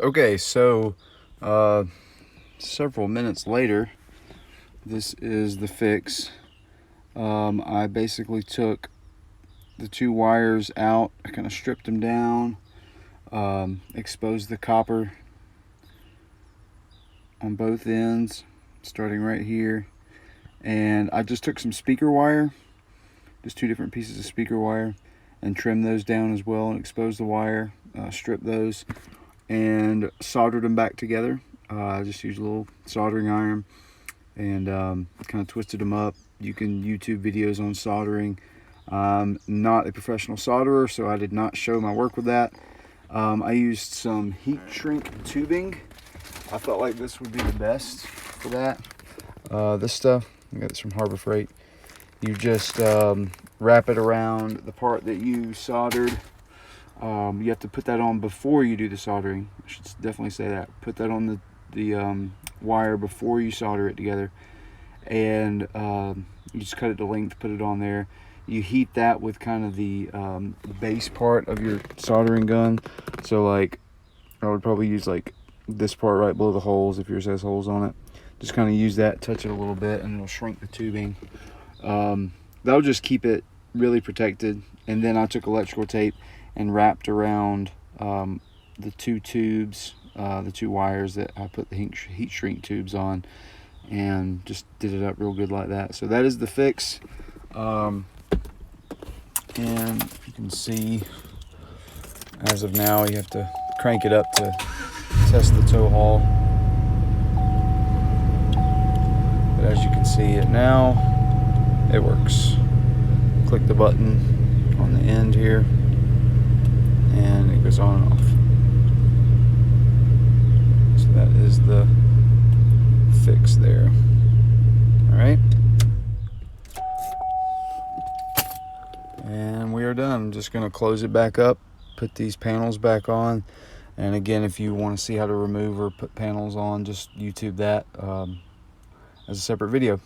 Okay, so several minutes later, this is the fix. I basically took the two wires out. I kind of stripped them down, exposed the copper on both ends, starting right here. And I just took some speaker wire, just two different pieces of speaker wire, and trimmed those down as well and exposed the wire, stripped those, and soldered them back together. I just used a little soldering iron and kind of twisted them up. You can YouTube videos on soldering. I'm not a professional solderer, so I did not show my work with that. I used some heat shrink tubing. I felt like this would be the best for that. This stuff, I got this from Harbor Freight. You just wrap it around the part that you soldered. You have to put that on before you do the soldering. I should definitely say that. Put that on the wire before you solder it together. And you just cut it to length, put it on there. You heat that with kind of the base part of your soldering gun. So like, I would probably use like this part right below the holes if yours has holes on it. Just kind of use that, touch it a little bit, and it'll shrink the tubing. That'll just keep it really protected. And then I took electrical tape and wrapped around the two tubes, the two wires that I put the heat shrink tubes on, and just did it up real good like that. So that is the fix. And you can see, as of now, you have to crank it up to test the tow haul. But as you can see it now, it works. Click the button on the end here, and it goes on and off. So that is the fix there. All right. And we are done. I'm just going to close it back up, put these panels back on. And again, if you want to see how to remove or put panels on, just YouTube that as a separate video.